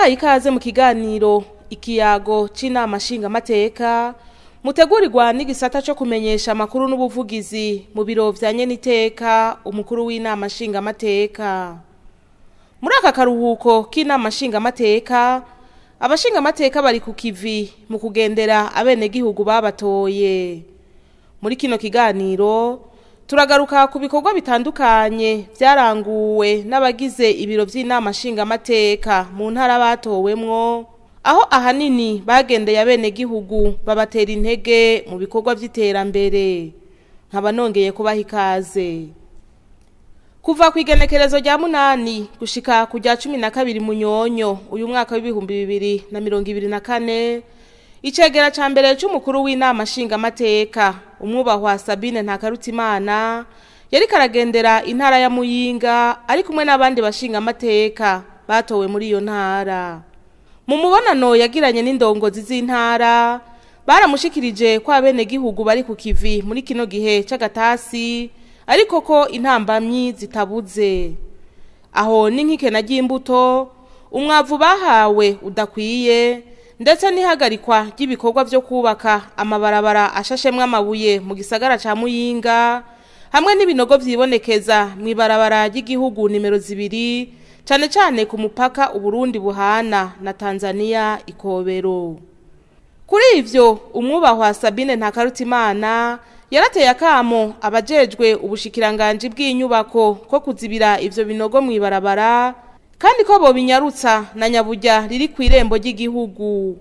turabahaye ikaze mu kiganiro ikiyago c'inama nshingamateka mutegurirwa n'igisata co kumenyesha amakuru n'ubuvugizi mu biro vya nyeniteka umukuru w'inama nshingamateka. Muri aka karuhuko k'inama nshingamateka abashingamateka bari ku kivi mu kugendera abenegihugu babatoye. Muri kino kiganiro turagaruka ku bikorwa bitandukanye vyaranguwe n'abagize ibiro vy'inama nshingamateka mu ntara batowemwo, aho ahanini bagendeye abenegihugu babatera intege mu bikorwa vy'iterambere. Nkaba nongeye kubaha ikaze. Kuva ku igenekerezo rya 8 gushika ku rya 12 Munyonyo uyu mwaka w'ibihumbi 2024, icegera ca mbere c'umukuru w'inama nshingamateka umwubahwa Sabine Ntakarutimana yari karagendera intara ya Muyinga ari kumwe n'abandi bashingamateka batowe muri iyo ntara. Mu mubonano yagiranye n'indongozi z'intara baramushikirije ko abenegihugu bari ku kivi muri kino gihe c'agatasi, ariko ko intambamyi zitabuze. Aho ni nk'ikena ry'imbuto, umwavu bahawe udakwiye, ndetse n'ihagarikwa ry'ibikorwa vyo kubaka amabarabara ashashemwe amabuye mu gisagara ca Muyinga, hamwe n'ibinogo vyibonekeza mw'ibarabara ry'igihugu nimero 2 cane cane ku mupaka Uburundi buhana na Tanzania Ikobero. Kuri ivyo umwubahwa Sabine Ntakarutimana yarateye akamo abajejwe ubushikiranganje bw'inyubako ko kuzibira ivyo binogo mw'ibarabara, kandi ko bo binyarutsa na nyaburya riri kw'irembo ry'igihugu.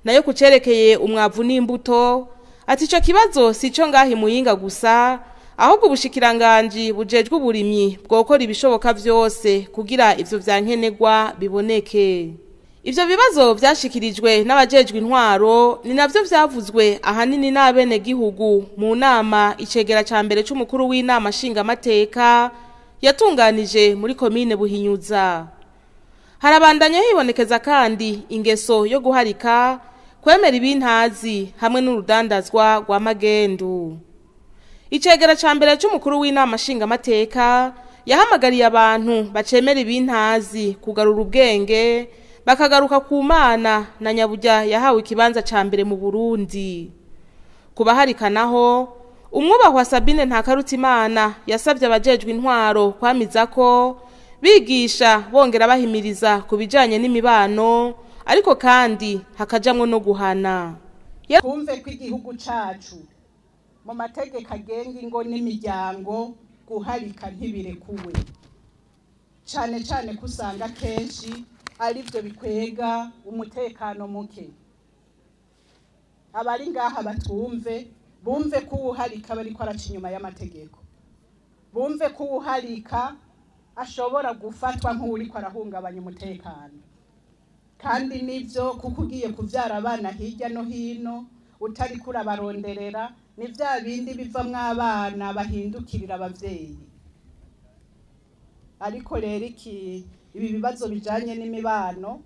Nayo kucerekeye umwavu n'imbuto, ati ico kibazo sico ngahi Muyinga gusa, ahubwo ubushikiranganje bujejwe uburimyi bwokora ibishoboka vyose kugira ivyo vyankenerwa biboneke. Ivyo bibazo vyashikirijwe n'abajejwe intwaro ni navyo vyavuzwe ahanini n'abenegihugu mu nama icegera ca mbere c'umukuru w'inama nshingamateka yatunganije muri komine Buhinyuza. Harabandanya hibonekeza kandi ingeso yo guharika, kwemera ibintazi hamwe n'urudandazwa rwa magendu. Icegera ca mbere c'umukuru w'inama nshingamateka yahamagariye abantu bacemera ibintazi kugarura ubwenge, bakagaruka ku Mana na nyaburya yahawe ikibanza ca mbere mu Burundi. Kubaharikanaho umwubahwa Sabine Ntakarutimana yasavye abajejwe intwaro kwamiza ko bigisha bongera bahimiriza kubijanye n'imibano, ariko kandi hakajamwo no guhana. Twumve ko igihugu cacu mu mategeko agenga ingo n'imiryango guharika ntibirekuwe, cane cane kusanga kenshi arivyo bikwega umutekano muke. Abari ngaha batumve, bumve ko uharika bariko araca inyuma y'amategeko, bumve ko uharika ashobora gufatwa nk'uriko arahungabanya umutekano. Kandi nivyo kuko ugiye kuvyara abana hirya no hino utari kurabaronderera, ni vya bindi bivamwo abana bahindukirira abavyeyi. Ariko rero ibi bibazo bijanye n'imibano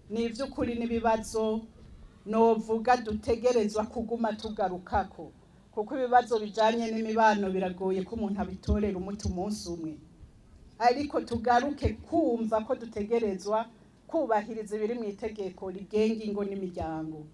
ni ivy'ukuri n'ibibazo novuga dutegerezwa kuguma tugarukako, kuko ibibazo bijanye n'imibano biragoye ko umuntu abitorera umuti umunsi umwe. Ariko tugaruke kumva ko dutegerezwa kubahiriza ibiri mu itegeko rigenga ingo n'imiryango.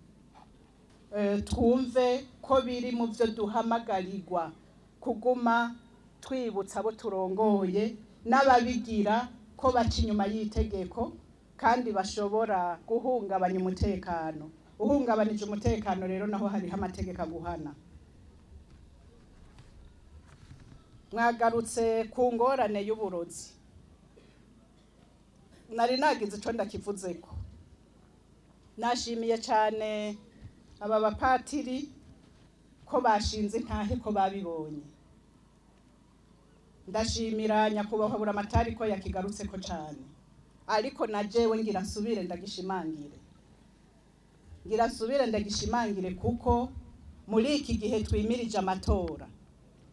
Twumve ko biri mu vyo duhamagarirwa kuguma twibutsa abo turongoye n'ababigira ko baca inyuma y'itegeko kandi bashobora guhungabanya umutekano. Uhungabanije umutekano rero naho hariho amategeko aguhana. Mwagarutse ku ngorane y'uburozi. Nari nagize ico ndakivuzeko. Nashimiye cane aba bapatiri ko bashinze intahe ko babibonye. Ndashimira nyakubahwa Buramatari ko yakigarutseko cane, ariko na jewe ngira nsubire ndagishimangire kuko muri iki gihe twimirije amatora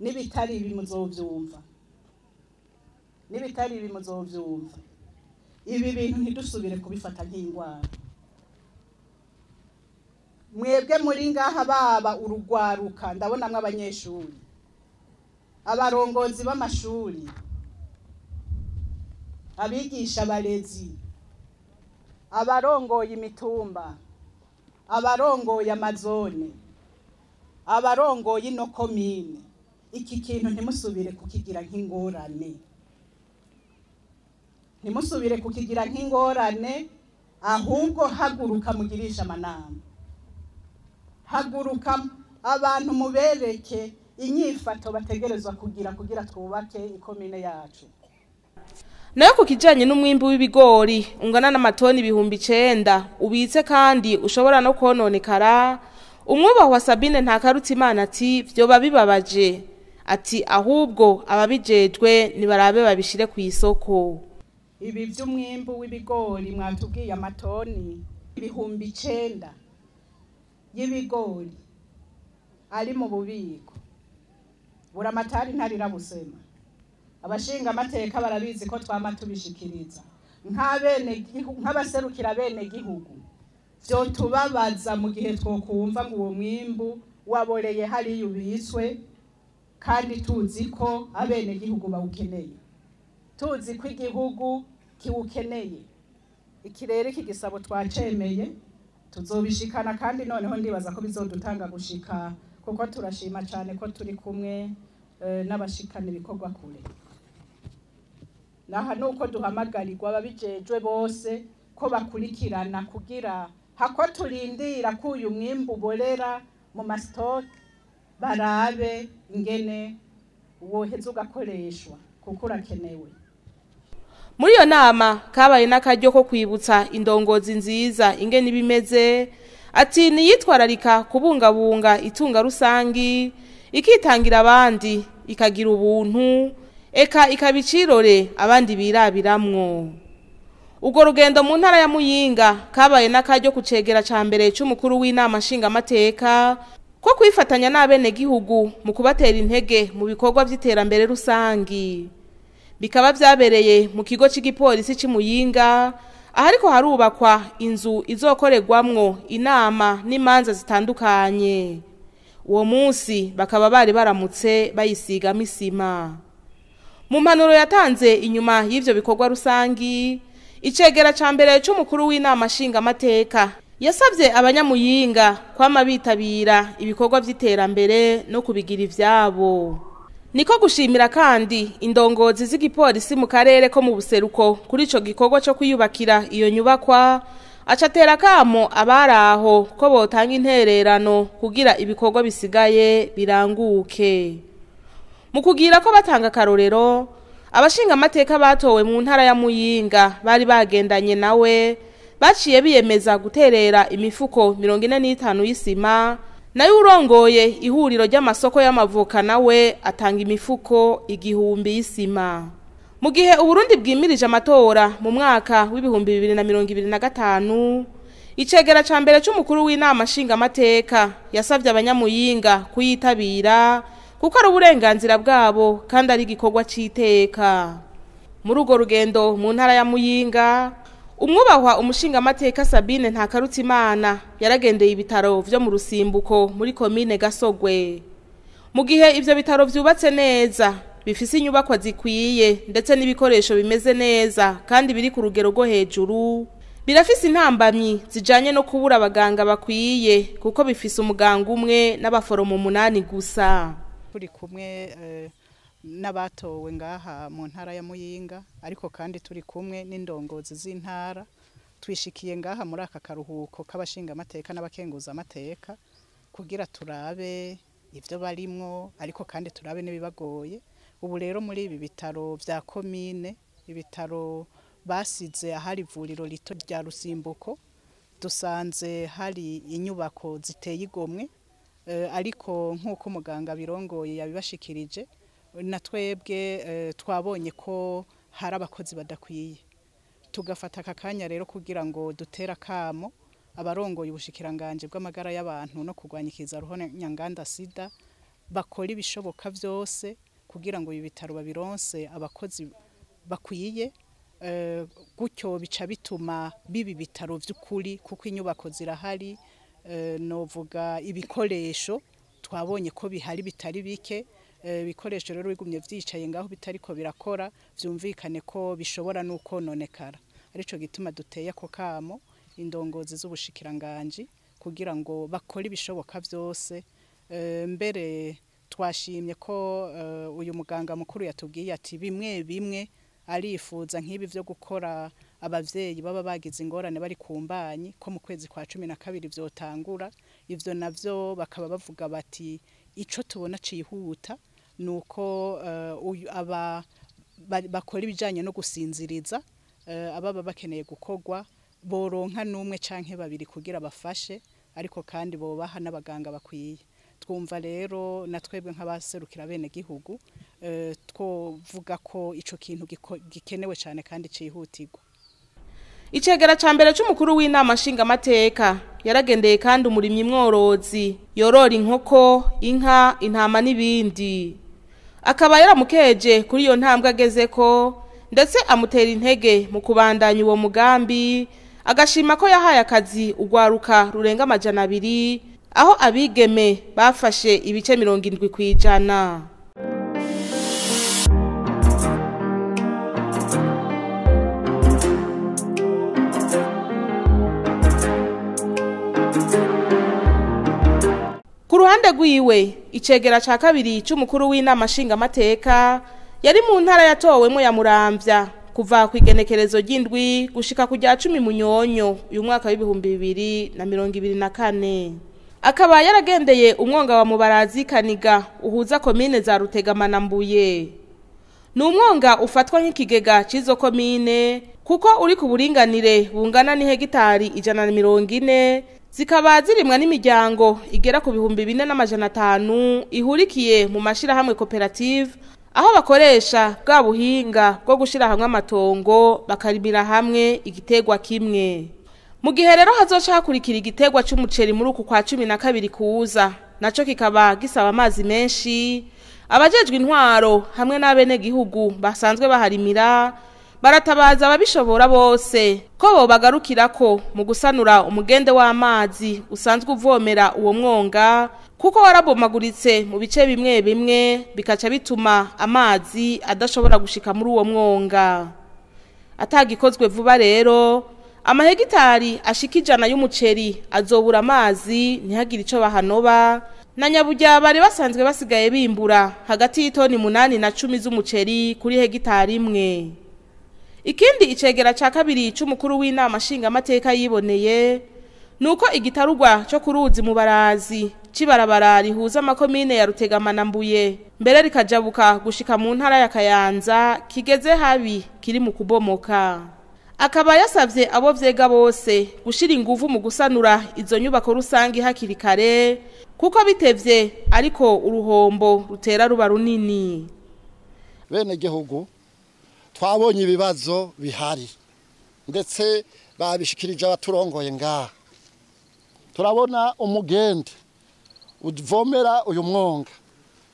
n'ibitari ibi muzovyumva. Ibi bintu ntidusubire kubifata nk'ingwara. Mwebwe muri ngaha baba urugwaruka, ndabonamwe abanyeshuri, abarongozi b'amashuri, abigisha abarezi, abarongoye imitumba, abarongoye amazone, abarongoye ino komine, iki kintu ntimusubire kukigira nk'ingorane. Ntimusubire kukigira nk'ingorane, ahubwo haguruka mugirisha amanama. Haguruka abantu mubereke inyifato bategerezwa kugira twubake ikomine yacu. Nayo ku kijanye n'umwimbu w'ibigori ungana n'amatoni 9,000 ubitse kandi ushobora no kononekara, umwubahwa Sabine Ntakarutimana ati vyoba bibabaje, ati ahubwo ababijejwe nibarabe babishire ku isoko. Ibi vy'umwimbu w'ibigori mwatubwiye amatoni 9,000 y'ibigori ari mu bubiko, buramatari ntarira busema. Abashinga amateka barabizi ko twama tubishikiriza nk'abaserukira bene gihugu. Vyo tubabaza mu gihe twokumva ngo uwo mwimbu waboreye hari yubiswe, kandi tuzi ko abene gihugu bawukeneye, tuzi ko igihugu kiwukeneye. Ikirere kigisabo twacemeye tuzobishikana, kandi noneho ndibaza ko bizodutanga gushika, kuko turashima cyane ko turi kumwe n'abashikana ibikorwa kure. Naha nuko duhamagarirwa ababijejwe bose ko bakurikirana kugira hako turindira ko uyu mwimbu uborera mu mastock, barabe ingene woheza ugakoreshwa kuko urakenewe. Muri iyo nama kabaye n'akaryo ko kwibutsa indongozi nziza ingene ibimeze, ati niyitwararika kubungabunga itunga rusangi, ikitangira abandi, ikagira ubuntu, eka ikabicirore abandi birabiramwo. Ugo rugendo mu ntara ya Muyinga kabaye n'akaryo kucegera ca mbere c'umukuru w'inama nshingamateka ko kwifatanya n'abene gihugu mu kubatera intege mu bikorwa vy'iterambere rusangi. Bikaba vyabereye mu kigo c'igipolisi c'Imuyinga, ahariko harubakwa inzu izokorerwamwo inama n'imanza zitandukanye. Uwo munsi bakaba bari baramutse bayisigamo isima. Mu mpanuro yatanze inyuma y'ivyo bikorwa rusangi, icegera ca mbere c'umukuru w'inama nshingamateka yasavye abanyamuyinga kwama bitabira ibikorwa vy'iterambere no kubigira ivyabo. Niko gushimira kandi indongozi z'igipolisi mu karere ko mu buseruko kuri ico gikorwa cyo kwiyubakira iyo nyubakwa, acatera kamo abaraho ko botanga intererano kugira ibikorwa bisigaye biranguke. Mu kugira ko batanga karorero, abashinga amateka batowe mu ntara ya Muyinga bari bagendanye nawe baciye biyemeza guterera imifuko 45 y'isima, nayo urongoye ihuriro ry'amasoko y'amavoka nawe atanga imifuko 1,000 y'isima. Mu gihe Uburundi bwimirije amatora mu mwaka w'ibihumbi 2025, icegera ca mbere c'umukuru w'inama nshingamateka yasavye abanyamuyinga kuyitabira kuko ari uburenganzira bwabo kandi ari igikorwa c'iteka. Muri urwo rugendo mu ntara ya Muyinga, umwubahwa umushingamateka Sabine Ntakarutimana yaragendeye ibitaro vyo mu Rusimbuko muri komine Gasogwe. Mu gihe ivyo bitaro vyubatse neza, bifise inyubakwa zikwiye ndetse n'ibikoresho bimeze neza kandi biri ku rugero rwo hejuru, birafise intambamyi zijanye no kubura abaganga bakwiye kuko bifise umuganga umwe n'abaforomo 8 gusa. Turi kumwe n'abatowe ngaha mu ntara ya Muyinga, ariko kandi turi kumwe n'indongozi z'intara, twishikiye ngaha muri aka karuhuko k'abashinga amateka n'abakenguza amateka kugira turabe ivyo barimwo, ariko kandi turabe n'ibibagoye. Ubu rero muri ibi bitaro vya komine, ibitaro basize ahari ivuriro rito rya Rusimbuko, dusanze hari inyubako ziteye igomwe, ariko nk'uko muganga birongoye yabibashikirije, na twebwe twabonye ko hari abakozi badakwiye. Tugafata akanya rero kugira ngo dutera kamo abarongoye ubushikiranganje bw'amagara y'abantu no kurwanyikiza ruhonyanganda sida, bakora ibishoboka vyose kugira ngo ibi bitaro babironse abakozi bakwiye, gutyo bica bituma bibi bitaro vy'ukuri kuko inyubako zirahari. Novuga ibikoresho twabonye ko bihari bitari bike, ibikoresho rero bigumye vyicaye ngaho bitariko birakora, vyumvikane ko bishobora nuko nonekara. arico gituma duteye ako kamo indongozi z'ubushikiranganji kugira ngo bakore ibishoboka byose mbere twashimye ko uyu muganga mukuru yatubwiye ati bimwe bimwe arifuza nk'ibi byo gukora abavyeyi baba bagize ingorane bari kumbanyi ko mu kwezi kwa 12 vyotangura ivyo navyo bakaba bavuga bati ico tubona cihuta nuko aba bakora ibijanye no gusinziriza ababa bakeneye gukogwa boronka numwe canke babiri kugira bafashe ariko kandi bobaha n'abaganga bakwiye twumva rero natwebwe nk'abaserukira bene gihugu twovuga ko ico kintu gikenewe cyane kandi cihutirwa. Icegera ca mbere c'umukuru w'inama nshingamateka yaragendeye kandi umurimyi mworozi yorora inkoko, inka, intama n'ibindi. Akaba yaramukeje kuri iyo ntambwe agezeko ndetse amutera intege mu kubandanya uwo mugambi, agashima ko yahaye akazi ugwaruka rurenga 200 aho abigeme bafashe ibice 70%. Ku ruhande rwiwe icegera ca kabiri c'umukuru w'inama nshingamateka yari mu ntara yatowemwo ya Muramvya kuva ku igenekerezo ry'indwi gushika ku rya 10 Munyonyo uyu mwaka wa 2024. Akaba yaragendeye umwonga wa Mubarazi Kaniga uhuza komine za Rutegama na Mbuye. Ni umwonga ufatwa nk'ikigega c'izo komine kuko uri ku buringanire bungana ni hegitari 140 zikaba zirimwa n'imiryango igera ku 2500 ihurikiye mu mashira hamwe koperative aho bakoresha bwa buhinga bwo gushira hamwe amatongo bakaribira hamwe igitegwa kimwe. Mu gihe rero hazoca hakurikira igitegwa c'umuceri muri uku kwa 12 kuza naco kikaba gisaba amazi menshi, abajejwe intwaro hamwe n'abene gihugu basanzwe baharimira baratabaza ababishobora bose ko bo bagarukirako mu gusanura umugende w'amazi usanzwe uvomera uwo mwonga kuko warabomaguritse mu bice bimwe bimwe bikaca bituma amazi adashobora gushika muri uwo mwonga. Atagikozwe vuba rero amahegitari ashika 100 y'umuceri azobura amazi ntihagire ico bahanoba na nyaburya bari basanzwe basigaye bimbura hagati y'itoni 8 na 10 z'umuceri kuri hegitari imwe. Ikindi icegera ca kabiri c'umukuru w'inama nshingamateka yiboneye nuko igitarugwa cyo kuruzi mu Barazi cibarabara rihuza amakomine ya Rutegama na Mbuye mbere rikajabuka gushika mu ntara ya Kayanza kigeze habi kiri mu kubomoka. Akaba yasavye abo vyega bose gushira inguvu mu gusanura izo nyubako rusangi hakiri kare kuko bitevye ariko uruhombo rutera ruba runini. Bene gihugu twabonye ibibazo bihari ndetse babishikirije abaturongoye ngaha. Turabona umugende uvomera uyu mwonga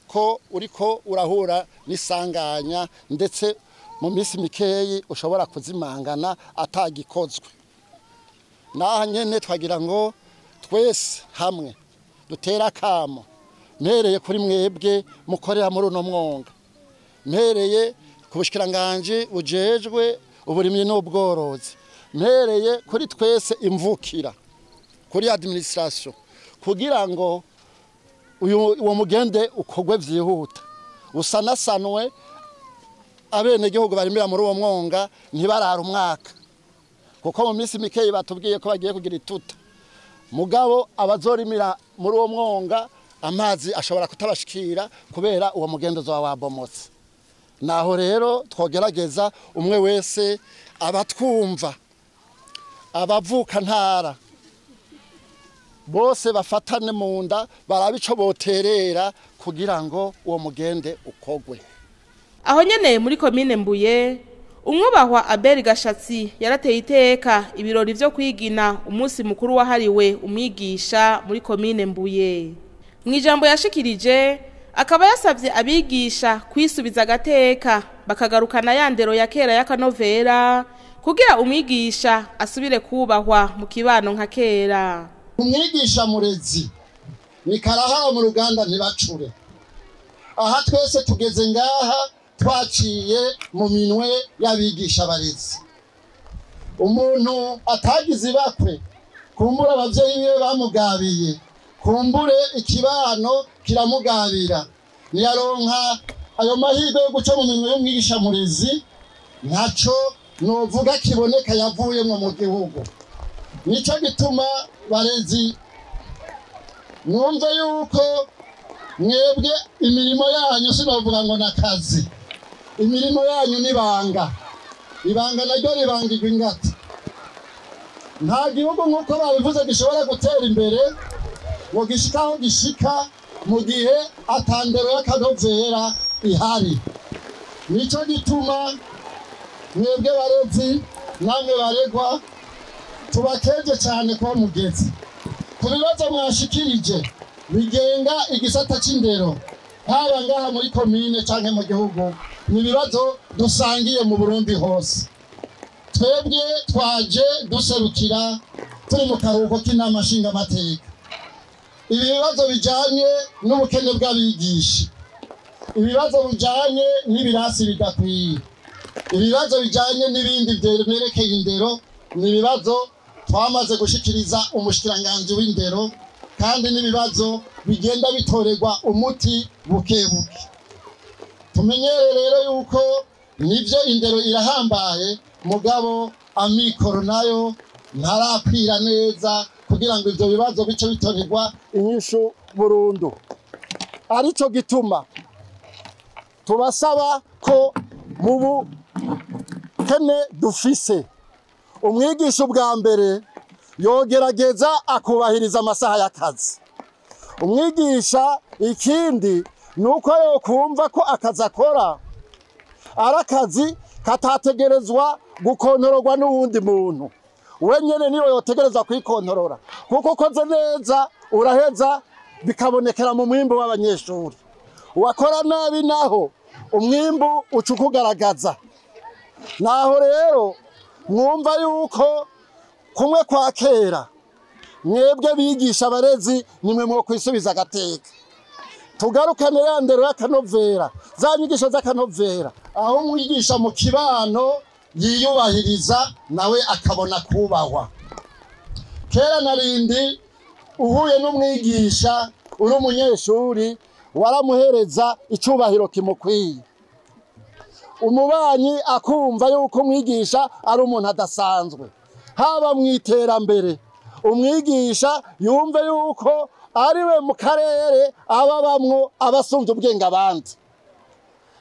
ko uriko urahura n'isanganya ndetse mu minsi mikeyi ushobora kuzimangana atagikozwe. Naha nyene twagira ngo twese hamwe dutera kamo mpereye kuri mwebwe mukorera muri uno mwonga, mpereye ku bushikiranganje bujejwe uburimyi n'ubworozi, mpereye kuri twese imvukira kuri administration kugira ngo uwo mugende ukogwe vyihuta usanasanwe abene gihugu barimira muri uwo mwonga ntibarara umwaka kuko mu minsi mikeyi batubwiye ko bagiye kugira ituta mugabo abazorimira muri uwo mwonga amazi ashobora kutabashikira kubera uwo mugende zo wabomotse. Naho rero twogerageza umwe wese abatwumva abavuka ntara bose bafatane mu nda barabico boterera kugira ngo uwo mugende ukogwe. Aho nyene muri komine Mbuye umwubahwa Abel Gashatsi yarateye iteka ibirori vyo kwigina umunsi mukuru wahariwe umwigisha muri komine Mbuye. Mwijambo yashikirije akaba yasavye abigisha kwisubiza agateka bakagarukana yandero ya kera y'akanovera kugira umwigisha asubire kubahwa mu kibano nka kera. Umwigisha murezi ni karahara mu ruganda ntibacure. Aha twese tugeze ngaha twaciye mu minwe y'abigisha barezi. umuntu atagize ibakwe kumbura abavyeyi biwe bamugabiye kumbure ikibano kiramugabira niyaronka ayo mahirwe yo guca mu minwe y'umwigisha murezi ntaco novuga kiboneka yavuyemwo mu gihugu. Nico gituma barezi mwumve yuko mwebwe imirimo yanyu sinovuga ngo nakazi, imirimo yanyu nibanga, ibanga naryo ribangirwa ingata. Nta gihugu nk'uko babivuze gishobora gutera imbere ngo gishika aho gishika mu gihe atandero y'akanovera ihari. Nico gituma mwebwe barezi namwe baregwa tubakeje cyane ko mugeze ku bibazo mwashikirije bigenga igisata c'indero haba ngaha muri komine canke mu gihugu. Ni ibibazo dusangiye mu Burundi hose. Twebwe twaje duserukira turi mu karuhuko k'inama nshingamateka. Ibi bibazo bijanye n'ubukene bw'abigisha, ibibazo bijanye n'ibirasi bidakwiye, ibibazo bijanye n'ibindi vyerekeye indero, ni ibibazo twamaze gushikiriza umushikiranganji w'indero kandi n'ibibazo bigenda bitorerwa umuti bukebuke. Tumenyere rero yuko nivyo indero irahambaye mugabo amikoro nayo ntarakwira neza kugira ngo ivyo bibazo bice bitorerwa inyishu burundu. Arico gituma tubasaba ko mu bukene dufise umwigisha ubwa mbere yogerageza akubahiriza amasaha y'akazi. Umwigisha ikindi nuko yokumva ko akazi akora ari akazi katategerezwa gukontororwa n'uwundi muntu, wenyene niyo yotegerezwa kwikontorora kuko ukoze neza uraheza bikabonekera mu mwimbu w'abanyeshuri. Uwakora nabi naho umwimbu uca ukugaragaza. Naho rero mwumva yuko kumwe kwa kera mwebwe bigisha abarezi nimwe mwo kwisubiza agateka. Tugarukane ya ndero y'akanovera, za nyigisho z'akanovera, aho mwigisha mu kibano yiyubahiriza nawe akabona kubahwa. Kera narindi uhuye n'umwigisha uri umunyeshuri waramuhereza icubahiro kimukwiye. Umubanyi akumva yuko umwigisha ari umuntu adasanzwe. Haba mwiterambere umwigisha yumve yuko ariwe mu karere ababamwo abasumvye ubwenge abandi.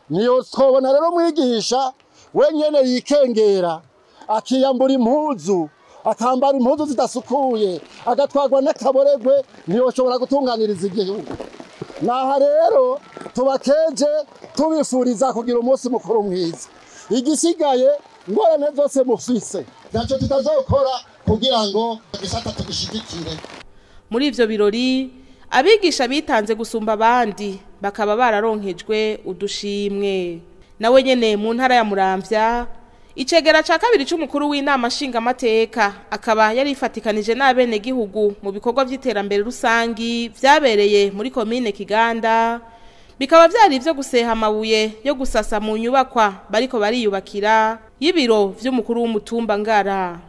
Niyo twobona rero umwigisha wenyene yikengera akiyambura impuzu, akambara impuzu zidasukuye, agatwarwa n'akaboregwe, ntiyoshobora gutunganiriza igihugu. Naha rero tubakeje tubifuriza kugira umunsi mukuru mwiza. Igisigaye ngorane zose mufise naco tutazokora kugira ngo igisata tugishigikire. Muri ivyo birori abigisha bitanze gusumba abandi bakaba bararonkejwe udushimwe. Nawe nyene mu ntara ya Muramvya icegera ca kabiri c'umukuru w'inama nshingamateka akaba yarifatikanije n'abene gihugu mu bikorwa vy'iterambere rusangi vyabereye muri komine Kiganda, bikaba vyari ivyo guseha amabuye yo gusasa mu nyubakwa bariko bariyubakira y'ibiro vy'umukuru w'umutumba Ngara.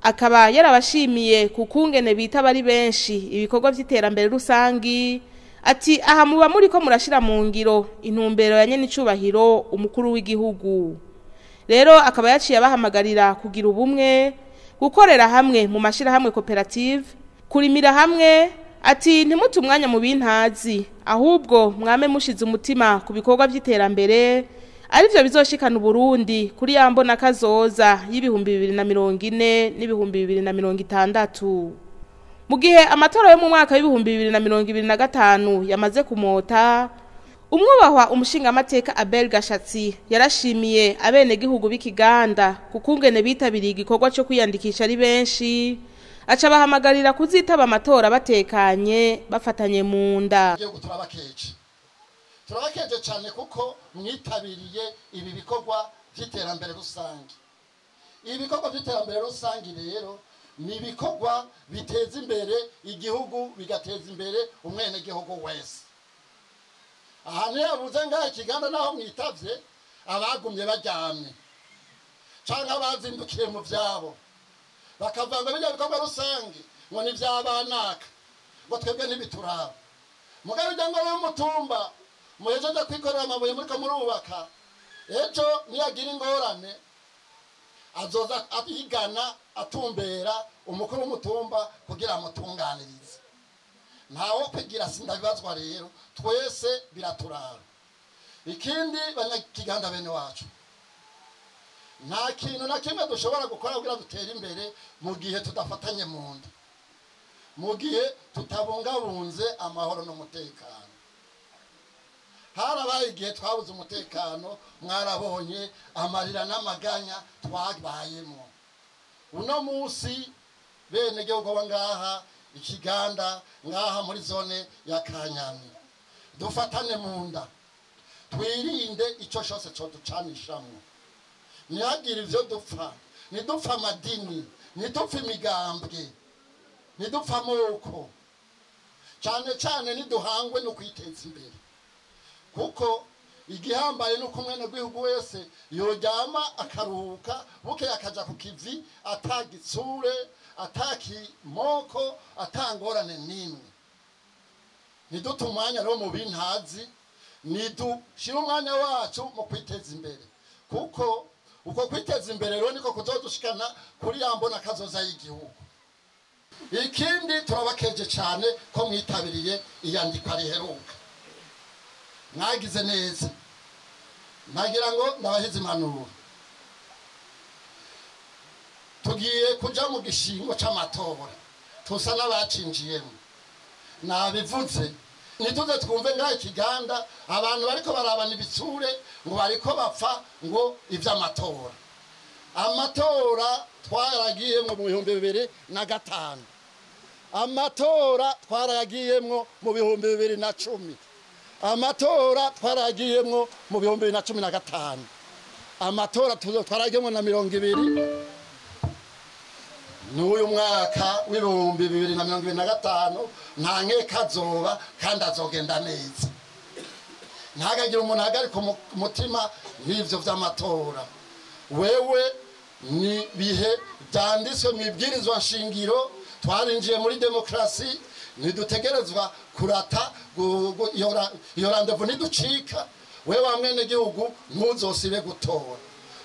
Akaba yarabashimiye kukungene bita bari benshi ibikorwa vy'iterambere rusangi, ati aha muba muriko murashira mu ngiro intumbero ya nyene icubahiro umukuru w'igihugu. Rero akaba yaciye abahamagarira kugira ubumwe, gukorera hamwe mu mashirahamwe koperative, kurimira hamwe, ati ntimutu umwanya mu bintazi ahubwo mwame mushize umutima ku bikorwa vy'iterambere arivyo bizoshikana Burundi kuri yambona kazoza y'ibihumbi 2040 n'ibihumbi 2060. Mu gihe amatora yo mu mwaka w'ibihumbi 2025 yamaze kumota, umwubahwa umushingamateka Abel Gashatsi yarashimiye abene gihugu b'Ikiganda kukungene bitabiriye igikorwa cyo kwiyandikisha ari benshi, aca bahamagarira kuzitaba amatora batekanye bafatanye mu nda. Turabakeje cyane kuko mwitabiriye ibi bikorwa by'iterambere rusange. Ibi bikorwa by'iterambere rusange rero ni ibikorwa biteza imbere igihugu, bigateza imbere umwene gihugu wese. Aha yavuze ngaha Kiganda naho mwitavye abagumye baryamye canke abazindukiye mu vyabo bakavanga bijya bikorwa rusange ngo ni vyabanaka ngo twebwe ntibituraba mugabe ijya ngoro y'umutumba muhejeje kwikorera amabuye muriko murubaka ejo niyagira ingorane azoza abigana atumbera umukuru w'umutumba kugira amutunganirize ntawo kwigira sindabibazwa rero twese biraturaba ikindi banyakiganda bene wacu nta kintu na kimwe dushobora gukora kugira dutere imbere mu gihe tudafatanye mu nda mu gihe tutabungabunze amahoro n'umutekano harabaye igihe twabuze umutekano mwarabonye amarira n'amaganya twabayemo uno munsi bene gihugu ngaha ikiganda ngaha muri zone ya Kanyami dufatane mu nda twirinde ico cyose cyo ducanishamwe ntihagire ivyo dupfa ntidupfa amadini ntidupfa imigambwe ntidupfa amoko cyane cyane niduhangwe no kwiteza imbere kuko igihambaye nuko umwene w'igihugu wese yoryama akaruhuka buke akaja ku kivi atagitsure atakimoko atangorane nimwe niduta umwanya rero mu bintazi nidushira umwanya wacu mu kwiteza imbere kuko uko kwiteza imbere rero niko kuzodushikana kuri yambona kazoza y'igihugu ikindi turabakeje cyane ko mwitabiriye iyandikwa riheruka mwagize neza nagira ngo ndabahize impanuro tugiye kuja mu gishingo c'amatora tusa n'abacinjiyemo nabivuze nituze twumve ngaho ikiganda abantu bariko barabana ibitsure ngo bariko bapfa ngo ivy'amatora amatora twaragiyemwo mu 2005 amatora twaragiyemwo mu 2010 amatora twaragiyemwo mu 2015 amatora twaragiyemwo na 20 n'uyu mwaka w'ibihumbi 2025 nta nkeka azoba kandi azogenda neza ntagagira umuntu agari ku mutima n'ivyo vy'amatora wewe ni bihe byanditswe mu ibwirizwa nshingiro twarinjiye muri demokrasi ntidutegerezwa kurata iyo randevu ntiducika wewe wa mwene gihugu ntuzosibe gutora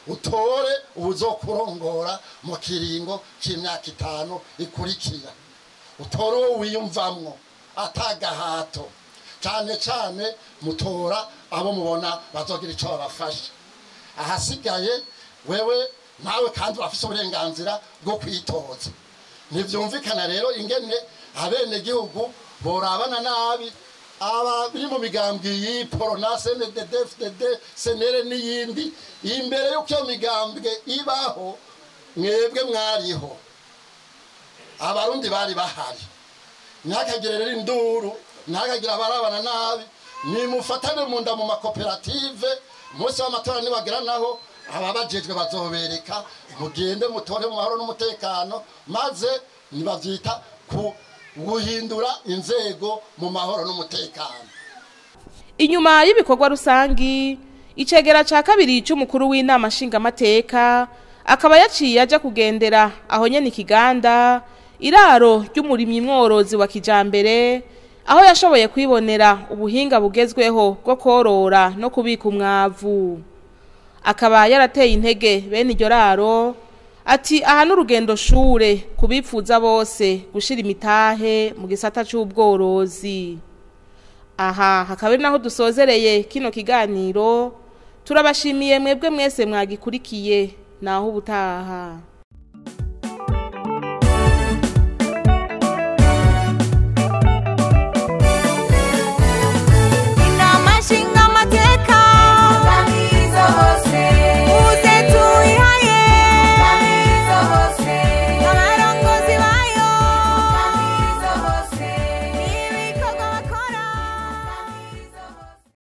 utore ubuzokurongora mu kiringo c'imyaka 5 ikurikira utore uwo wiyumvamwo atagahato cyane cyane mutora abo mubona bazogira ico babafasha ahasigaye wewe nawe kandi urafise uburenganzira bwo kwitoza ntivyumvikana rero ingene abene gihugu borabana nabi aba biri mu migambwe y'iporo na CNDD-FDD senere n'iyindi imbere y'uko iyo migambwe ibaho mwebwe mwariho abarundi bari bahari ntihakagire rero induru ntihakagire abarabana nabi nimufatane mu nda mu makoperative umunsi w'amatora nibagira naho ababajejwe bazobereka mugende mutore mu mahoro n'umutekano maze nibavyita ku guhindura inzego mu mahoro n'umutekano. Inyuma y'ibikorwa rusangi icegera ca kabiri c'umukuru w'inama nshingamateka akaba yaciye aja kugendera aho nyene ikiganda iraro ry'umurimyi mworozi wa kijambere aho yashoboye kwibonera ubuhinga bugezweho bwo korora no kubika umwavu akaba yarateye intege bene iryo raro ati aha n'urugendo shure kubipfuza bose gushira imitahe mu gisata c'ubworozi aha hakaba naho dusozereye kino kiganiro turabashimiye mwebwe mwese mwagikurikiye naho ubutaha.